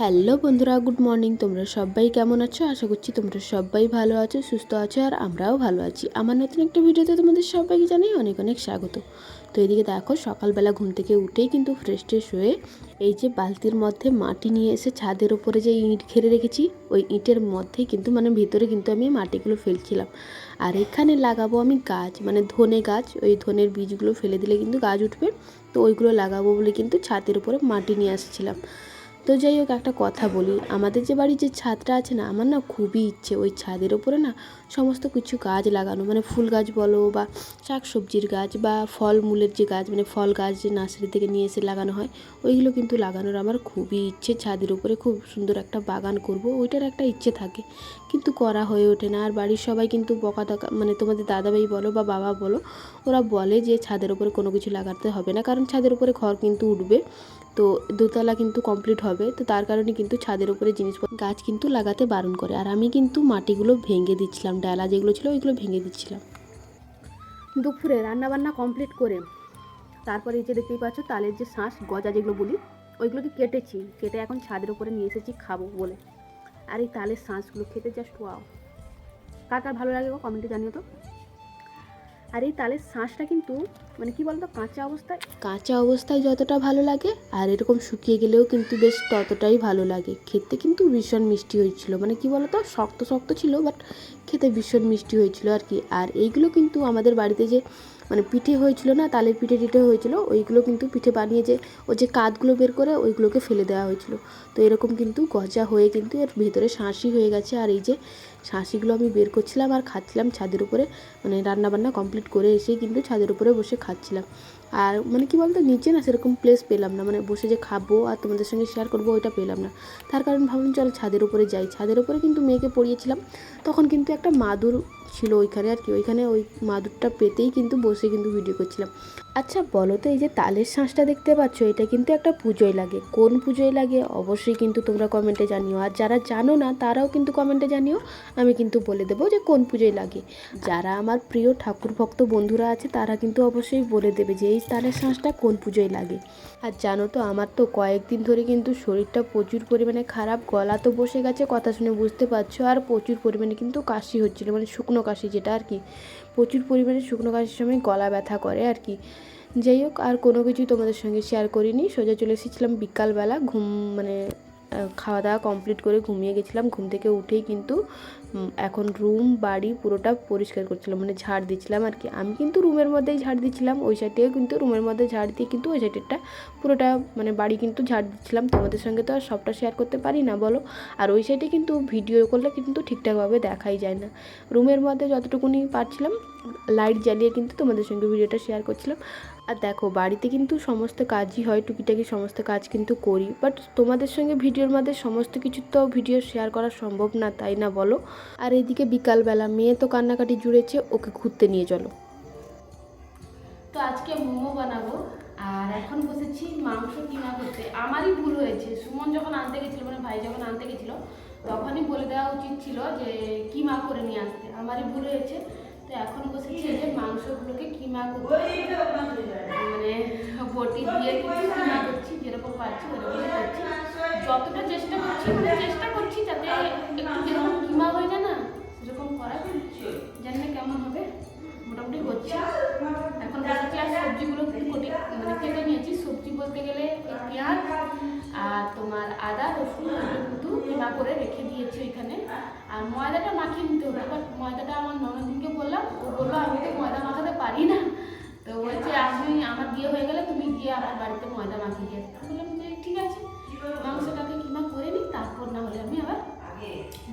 Hello বন্ধুরা, good morning. তোমরা সবাই কেমন আছো? আশা করছি তোমরা সবাই ভালো আছো, সুস্থ আছো, আর আমরাও ভালো আছি। আমার নতুন একটা ভিডিওতে তোমাদের সবাইকে জানাই অনেক অনেক স্বাগত। তো এদিকে দেখো, সকালবেলা ঘুম থেকে উঠেই কিন্তু ফ্রেশ হয়ে এই যে বালতির মধ্যে মাটি নিয়ে এসে ছাদের উপরে যে ইঁট ঘিরে রেখেছি, ওই ইঁটের মধ্যেই কিন্তু ভিতরে কিন্তু আমি মাটিগুলো ফেলছিলাম। আর এখানে লাগাবো আমি গাছ, ধনে গাছ। ওই ধনের বীজগুলো ফেলে দিলে কিন্তু গাছ উঠবে, তো ওইগুলো লাগাবো বলে কিন্তু ছাদের উপরে মাটি নিয়ে আসছিলাম। তো যাই হোক, একটা কথা বলি, আমাদের যে বাড়ির যে ছাদটা আছে না, আমার না খুবই ইচ্ছে ওই ছাদের ওপরে না সমস্ত কিছু গাছ লাগানো, ফুল গাছ বলো বা শাক সবজির গাছ বা ফল মূলের যে গাছ, ফল গাছ যে নার্সারি থেকে নিয়ে এসে লাগানো হয়, ওইগুলো কিন্তু লাগানোর আমার খুবই ইচ্ছে। ছাদের উপরে খুব সুন্দর একটা বাগান করব, ওইটার একটা ইচ্ছে থাকে, কিন্তু করা হয়ে ওঠে না। আর বাড়ির সবাই কিন্তু বকা তোমাদের দাদাভাই বলো বা বাবা বলো, ওরা বলে যে ছাদের উপরে কোনো কিছু লাগাতে হবে না, কারণ ছাদের উপরে ঘর কিন্তু উঠবে, তো দোতলা কিন্তু কমপ্লিট হবে, তো তার কারণে কিন্তু ছাদের উপরে জিনিসপত্র গাছ কিন্তু লাগাতে বারণ করে। আর আমি কিন্তু মাটিগুলো ভেঙে দিচ্ছিলাম, ডালা যেগুলো ছিল ওইগুলো ভেঙে দিচ্ছিলাম। দুপুরে রান্নাবান্না কমপ্লিট করে তারপরে এই যে দেখতেই পাচ্ছ, তালের যে শাঁস গজা যেগুলো বলি, ওইগুলোকে কেটে এখন ছাদের উপরে নিয়ে এসেছি খাবো বলে। আর এই তালের শাঁসগুলো খেতে জাস্ট ওয়াও। কার কার ভালো লাগে কমেন্টে জানিও তো। আর এই তালের শাঁসটা কিন্তু কি বলতো, কাঁচা অবস্থায় যতটা ভালো লাগে, আর এরকম শুকিয়ে গেলেও কিন্তু বেশ ততটাই ভালো লাগে খেতে। কিন্তু ভীষণ মিষ্টি হয়েছিল, কি বলতো, শক্ত শক্ত ছিল, বাট খেতে ভীষণ মিষ্টি হয়েছিল আর কি। আর এইগুলো কিন্তু আমাদের বাড়িতে যে পিঠে হয়েছিল না, তালের পিঠে হয়েছিল, ওইগুলো কিন্তু পিঠে বানিয়ে যে ওই যে কাঠগুলো বের করে ওইগুলোকে ফেলে দেওয়া হয়েছিল। তো এরকম কিন্তু গজা হয়ে কিন্তু এর ভেতরে শাঁসি হয়ে গেছে। আর এই যে শাঁসিগুলো আমি বের করছিলাম আর খাচ্ছিলাম ছাদের উপরে, রান্নাবান্না কমপ্লিট করে এসেই কিন্তু ছাদের উপরে বসে খাচ্ছিলাম। আর কি বলতো, নিচে না সেরকম প্লেস পেলাম না, বসে যে খাবো আর তোমাদের সঙ্গে শেয়ার করবো ওইটা পেলাম না। তার কারণ ভাবলাম চল ছাদের উপরে যাই। ছাদের উপরে কিন্তু মেয়েকে পড়িয়েছিলাম, তখন কিন্তু একটা মাদুর ছিল ওইখানে আর কি, ওইখানে ওই মাদুরটা পেতেই কিন্তু বসে কিন্তু ভিডিও করছিলাম। আচ্ছা বলো তো, এই যে তালের শাঁসটা দেখতে পাচ্ছ, এটা কিন্তু একটা পুজোয় লাগে। কোন পুজোয় লাগে অবশ্যই কিন্তু তোমরা কমেন্টে জানিও, আর যারা জানো না তারাও কিন্তু কমেন্টে জানিও, আমি কিন্তু বলে দেবো যে কোন পুজোয় লাগে। যারা আমার প্রিয় ঠাকুর ভক্ত বন্ধুরা আছে তারা কিন্তু অবশ্যই বলে দেবে যে এই তালের শাঁসটা কোন পুজোয় লাগে। আর জানো তো, আমার তো কয়েকদিন ধরে কিন্তু শরীরটা প্রচুর পরিমাণে খারাপ, গলা তো বসে গেছে কথা শুনে বুঝতে পারছো, আর প্রচুর পরিমাণে কিন্তু কাশি হচ্ছিলো, শুকনো কাশি যেটা আর কি, প্রচুর পরিমাণে শুকনো কাশির সময় গলা ব্যথা করে আর কি। যাই হোক, আর কোনো কিছুই তোমাদের সঙ্গে শেয়ার করিনি, সোজা চলে এসেছিলাম বিকালবেলা। খাওয়া দাওয়া কমপ্লিট করে ঘুমিয়ে গেছিলাম। ঘুম থেকে উঠেই কিন্তু এখন রুম বাড়ি পুরোটা পরিষ্কার করছিলাম, ঝাড় দিচ্ছিলাম আর কি। আমি কিন্তু রুমের মধ্যেই ঝাড় দিচ্ছিলাম, ওই সাইডেও কিন্তু রুমের মধ্যে ঝাড় দিয়ে কিন্তু ওই সাইডেরটা পুরোটা বাড়ি কিন্তু ঝাড় দিচ্ছিলাম। তোমাদের সঙ্গে তো আর সবটা শেয়ার করতে পারি না বলো। আর ওই সাইডে কিন্তু ভিডিও করলে কিন্তু ঠিকঠাকভাবে দেখাই যায় না। রুমের মধ্যে যতটুকুনি পারছিলাম লাইট জ্বালিয়ে কিন্তু তোমাদের সঙ্গে ভিডিওটা শেয়ার করছিলাম। আর দেখো, বাড়িতে কিন্তু সমস্ত কাজই হয়, টুকিটাকি সমস্ত কাজ কিন্তু করি, বাট তোমাদের সঙ্গে ভিডিওর মধ্যে সমস্ত কিছু তো ভিডিও শেয়ার করা সম্ভব না, তাই না বলো। আর এইদিকে বিকালবেলা মেয়ে তো কান্নাকাটি জুড়েছে, ওকে ঘুরতে নিয়ে চলো। তো আজকে মোমো বানাবো, আর এখন বসেছি মাংস কিনা করতে। আমারই ভুল হয়েছে, সুমন যখন আনতে গেছিলো, ভাই যখন আনতে গেছিলো, তখনই বলে দেওয়া উচিত ছিল যে কিমা করে নিয়ে আসতে। আমারই ভুল হয়েছে। তো এখন বসেছি এই যে মাংসগুলোকে কিমা করতে, বটি দিয়ে কিন্তু কিমা করছি, যেরকম পাচ্ছি ওরকমই করছি। যতটা চেষ্টা করছি যাতে একটু যেরকম কিমা হয়ে যায় না সেরকম করা, জানি না কেমন হবে, মোটামুটি হচ্ছে। এখন বসেছি আর সবজিগুলো কিন্তু কেটে নিয়েছি। সবজি বলতে গেলে পেঁয়াজ আর তোমার আদা রসুন কিন্তু কিমা করে রেখে দিয়েছি ওইখানে। আর ময়দাটা মাখিয়ে নিতে হতো, বাট ময়দাটা আমার ননদিনকে বললাম, ও বললো আমি তো ময়দা মাখাতে পারি না, তো বলছে আমি আমার বিয়ে হয়ে গেলে তুমি গিয়ে আমার বাড়িতে ময়দা মাখিয়ে দিয়ে আসতে। বললাম যে ঠিক আছে, মাংসটাকে কিমা করে নিই, তারপর না হলে আমি আবার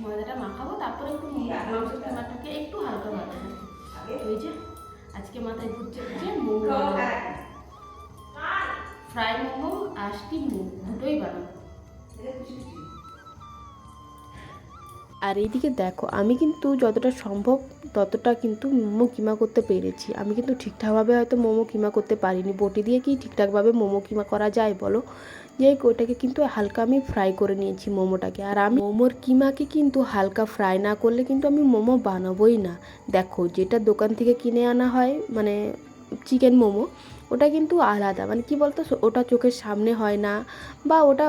ময়দাটা মাখাবো, তারপরে একটু মাংসের কিমাটাকে একটু হালকা ভাজবো। ওই যে আজকে মাথায় ঘুরছে যে মোমো, ফ্রাই মোমো আর স্টিম মোমো দুটোই বানাবো। আর এইদিকে দেখো, আমি কিন্তু যতটা সম্ভব ততটা কিন্তু মোমো কিমা করতে পেরেছি। আমি কিন্তু ঠিকঠাকভাবে হয়তো মোমো কিমা করতে পারিনি, বটি দিয়ে কি ঠিকঠাকভাবে মোমো কিমা করা যায় বলো। যাই হোক, ওটাকে কিন্তু হালকা আমি ফ্রাই করে নিয়েছি মোমোটাকে। আর আমি মোমোর কিমাকে কিন্তু হালকা ফ্রাই না করলে কিন্তু আমি মোমো বানাবোই না। দেখো, যেটা দোকান থেকে কিনে আনা হয় চিকেন মোমো, ওটা কিন্তু আলাদা, কি বলতো, ওটা চোখের সামনে হয় না, বা ওটা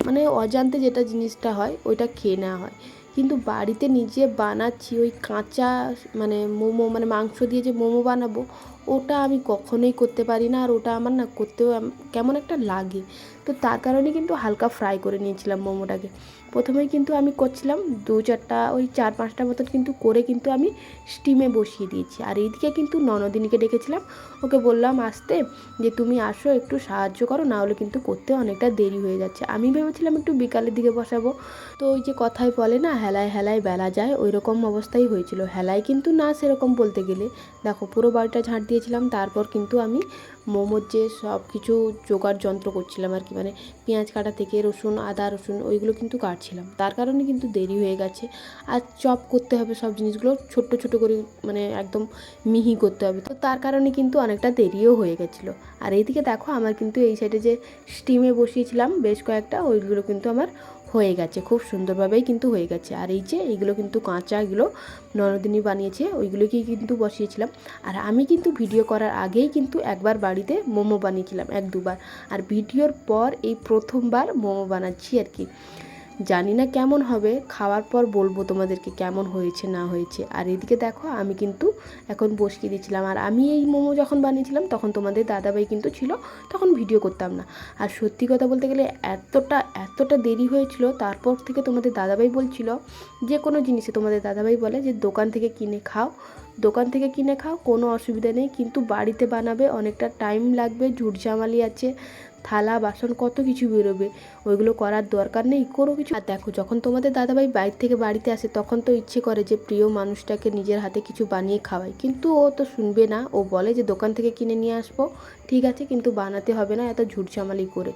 মানে অজান্তে যেটা জিনিসটা হয় ওইটা খেয়ে নেওয়া হয়। কিন্তু বাড়িতে নিজে বানাচ্ছি ওই কাঁচা মানে মোমো, মানে মাংস দিয়ে যে মোমো বানাবো, ওটা আমি কখনোই করতে পারি না। আর ওটা আমার না করতেও কেমন একটা লাগে। তো তার কারণে কিন্তু হালকা ফ্রাই করে নিয়েছিলাম মোমোটাকে। প্রথমেই কিন্তু আমি করছিলাম 2-4টা ওই 4-5টা মতন কিন্তু করে কিন্তু আমি স্টিমে বসিয়ে দিয়েছি। আর এইদিকে কিন্তু ননদিনীকে ডেকেছিলাম, ওকে বললাম আসতে, যে তুমি আসো একটু সাহায্য করো, না হলে কিন্তু করতে অনেকটা দেরি হয়ে যাচ্ছে। আমি ভেবেছিলাম একটু বিকালের দিকে বসাবো। তো ওই যে কথায় বলে না, হেলায় হেলায় বেলা যায়, ওই রকম অবস্থাই হয়েছিল। হেলায় কিন্তু না সেরকম বলতে গেলে, দেখো পুরো বাড়িটা ঝাঁট দিয়েছিলাম। তারপর কিন্তু আমি মোমোর যে সব কিছু জোগাড় যন্ত্র করছিলাম আর কি, মানে পেঁয়াজ কাটা থেকে রসুন, আদা রসুন ওইগুলো কিন্তু কাটছিলাম। তার কারণে কিন্তু দেরি হয়ে গেছে। আর চপ করতে হবে সব জিনিসগুলো ছোট্ট ছোট করে, মানে একদম মিহি করতে হবে। তো তার কারণে কিন্তু অনেকটা দেরিও হয়ে গেছিলো। আর এইদিকে দেখো আমার কিন্তু এই সাইডে যে স্টিমে বসিয়েছিলাম বেশ কয়েকটা, ওইগুলো কিন্তু আমার হয়ে গেছে, খুব সুন্দরভাবেই কিন্তু হয়ে গেছে। আর এই যে এইগুলো কিন্তু কাঁচা, এগুলো ননদিনী বানিয়েছে, ওইগুলোকেই কিন্তু বসিয়েছিলাম। আর আমি কিন্তু ভিডিও করার আগেই কিন্তু একবার বাড়িতে মোমো বানিয়েছিলাম, 1-2বার। আর ভিডিওর পর এই প্রথমবার মোমো বানাচ্ছি আর কি। জানি না কেমন হবে, খাওয়ার পর বলবো তোমাদেরকে কেমন হয়েছে না হয়েছে। আর এদিকে দেখো আমি কিন্তু এখন বসিয়ে দিয়েছিলাম। আর আমি এই মোমো যখন বানিয়েছিলাম তখন তোমাদের দাদাভাই কিন্তু ছিল, তখন ভিডিও করতাম না। আর সত্যি কথা বলতে গেলে এতটা দেরি হয়েছিল। তারপর থেকে তোমাদের দাদাভাই বলছিল, যে কোনো জিনিসে তোমাদের দাদাভাই বলে যে দোকান থেকে কিনে খাও, দোকান থেকে কিনে খাও, কোনো অসুবিধা নেই, কিন্তু বাড়িতে বানাবে অনেকটা টাইম লাগবে, ঝুটঝামালি আছে, থালা বাসন কত কিছু বেরোবে, ওইগুলো করার দরকার নেই কোনো কিছু। আর দেখো যখন তোমাদের দাদাভাই বাইরে থেকে বাড়িতে আসে তখন তো ইচ্ছে করে যে প্রিয় মানুষটাকে নিজের হাতে কিছু বানিয়ে খাওয়াই, কিন্তু ও তো শুনবে না। ও বলে যে দোকান থেকে কিনে নিয়ে আসবো, ঠিক আছে, কিন্তু বানাতে হবে না এত ঝুটঝামালি করে।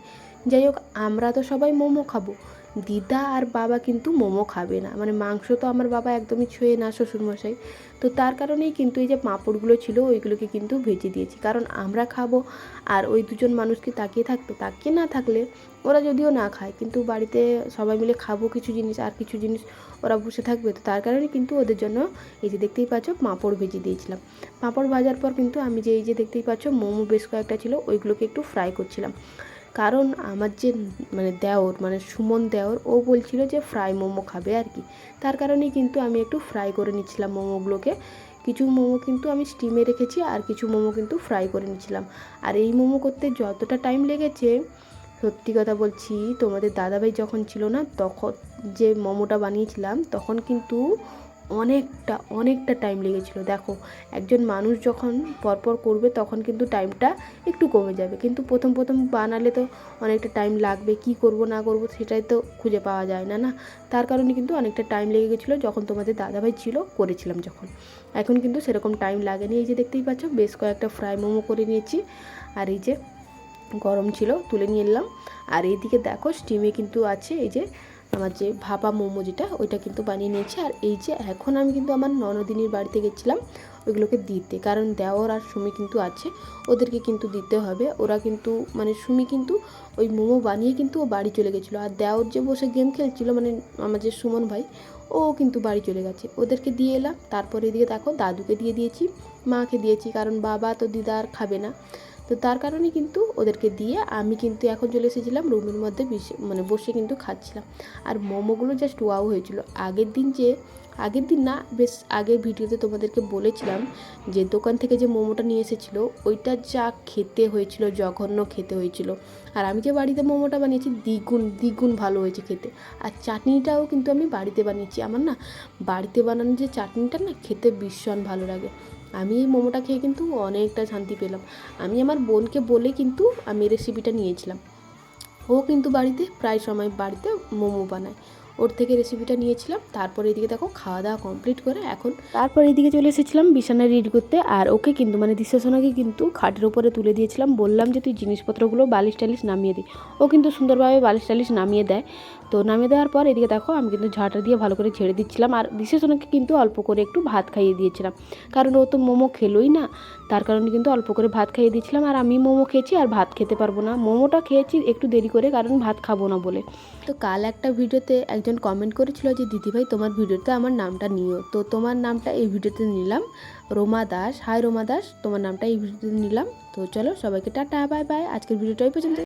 যাই হোক, আমরা তো সবাই মোমো খাবো, দিদা আর বাবা কিন্তু মোমো খাবে না। মানে মাংস তো আমার বাবা একদমই ছুঁয়ে না, শ্বশুরমশাই। তো তার কারণেই কিন্তু এই যে পাঁপড়গুলো ছিল ওইগুলোকে কিন্তু ভেজে দিয়েছি, কারণ আমরা খাবো। আর ওই দুজন মানুষকে তাকিয়ে থাকবে, তাকিয়ে না থাকলে ওরা যদিও না খায়, কিন্তু বাড়িতে সবাই মিলে খাবো কিছু জিনিস, আর কিছু জিনিস ওরা বসে থাকবে। তো তার কারণে কিন্তু ওদের জন্য এই যে দেখতেই পাচ্ছ পাঁপড় ভেজে দিয়েছিলাম। পাঁপড় ভাজার পর কিন্তু আমি যে এই যে দেখতেই পাচ্ছ মোমো বেশ কয়েকটা ছিল, ওইগুলোকে একটু ফ্রাই করছিলাম। কারণ আমার যে মানে দেওর, মানে সুমন দেওর, ও বলছিল যে ফ্রাই মোমো খাবে আর কি। তার কারণেই কিন্তু আমি একটু ফ্রাই করে নিচ্ছিলাম মোমোগুলোকে। কিছু মোমো কিন্তু আমি স্টিমে রেখেছি, আর কিছু মোমো কিন্তু ফ্রাই করে নিচ্ছিলাম। আর এই মোমো করতে যতটা টাইম লেগেছে, সত্যি কথা বলছি, তোমাদের দাদাভাই যখন ছিল না তখন যে মোমোটা বানিয়েছিলাম তখন কিন্তু অনেকটা টাইম লেগেছিল। দেখো একজন মানুষ যখন পরপর করবে তখন কিন্তু টাইমটা একটু কমে যাবে, কিন্তু প্রথম বানালে তো অনেকটা টাইম লাগবে, কি করব না করব সেটাই তো খুঁজে পাওয়া যায় না। তার কারণে কিন্তু অনেকটা টাইম লেগে গেছিলো যখন তোমাদের দাদাভাই ছিল, করেছিলাম যখন। এখন কিন্তু সেরকম টাইম লাগেনি। এই যে দেখতেই পাচ্ছ বেশ কয়েকটা ফ্রাই মোমো করে নিয়েছি। আর এই যে গরম ছিল, তুলে নিয়ে এলাম। আর এইদিকে দেখো স্টিমে কিন্তু আছে এই যে আমার যে ভাপা মোমো, যেটা ওইটা কিন্তু বানিয়ে নিয়েছি। আর এই যে এখন আমি কিন্তু আমার ননদিনীর বাড়িতে গেছিলাম ওইগুলোকে দিতে, কারণ দেওর আর সুমি কিন্তু আছে, ওদেরকে কিন্তু দিতে হবে। ওরা কিন্তু মানে সুমি কিন্তু ওই মোমো বানিয়ে কিন্তু ও বাড়ি চলে গেছিলো। আর দেওর যে বসে গেম খেলছিল, মানে আমার যে সুমন ভাই, ও কিন্তু বাড়ি চলে গেছে, ওদেরকে দিয়ে এলাম। তারপরে এদিকে দেখো দাদুকে দিয়ে দিয়েছি, মাকে দিয়েছি, কারণ বাবা তো দিদা আর খাবে না। তো তার কারণে কিন্তু ওদেরকে দিয়ে আমি কিন্তু এখন চলে এসেছিলাম রুমের মধ্যে, মানে বসে কিন্তু খাচ্ছিলাম। আর মোমোগুলো জাস্ট ওয়াও হয়েছিল। আগের দিন না, বেশ আগের ভিডিওতে তোমাদেরকে বলেছিলাম যে দোকান থেকে যে মোমোটা নিয়ে এসেছিলো ওইটা যা খেতে হয়েছিল, জঘন্য খেতে হয়েছিল। আর আমি যে বাড়িতে মোমোটা বানিয়েছি দ্বিগুণ ভালো হয়েছে খেতে। আর চাটনিটাও কিন্তু আমি বাড়িতে বানিয়েছি। আমার না বাড়িতে বানানো যে চাটনিটা না খেতে ভীষণ ভালো লাগে। আমি এই মোমোটা খেয়ে কিন্তু অনেকটা শান্তি পেলাম। আমি আমার বোনকে বলে কিন্তু আমি রেসিপিটা নিয়েছিলাম। ও কিন্তু বাড়িতে প্রায় সময় বাড়িতে মোমো বানায়, ওর থেকে রেসিপিটা নিয়েছিলাম। তারপর এদিকে দেখো খাওয়া দাওয়া কমপ্লিট করে এখন তারপর এদিকে চলে এসেছিলাম বিছানা রেডি করতে। আর ওকে কিন্তু মানে দিশাসোনাকে কিন্তু খাটের উপরে তুলে দিয়েছিলাম, বললাম যে তুই জিনিসপত্রগুলো বালিশ টালিশ নামিয়ে দিই। ও কিন্তু সুন্দরভাবে বালিশ টালিশ নামিয়ে দেয়। তো নামিয়ে দেওয়ার পর এদিকে দেখো আমি কিন্তু ঝাঁটা দিয়ে ভালো করে ঝেড়ে দিচ্ছিলাম। আর দিশাসোনাকে কিন্তু অল্প করে একটু ভাত খাইয়ে দিয়েছিলাম, কারণ ও তো মোমো খেলোই না, তার কারণে কিন্তু অল্প করে ভাত খাইয়ে দিয়েছিলাম। আর আমি মোমো খেয়েছি আর ভাত খেতে পারবো না, মোমোটা খেয়েছি একটু দেরি করে, কারণ ভাত খাবো না বলে। তো কাল একটা ভিডিওতে একজন কমেন্ট করেছিল যে দিদিভাই তোমার ভিডিওতে আমার নামটা নিও, তো তোমার নামটা এই ভিডিওতে নিলাম, রোমা দাস। হাই রোমা দাস, তোমার নামটা এই ভিডিওতে নিলাম। তো চলো সবাইকে টাটা বাই বাই, আজকের ভিডিওটা এই পর্যন্ত।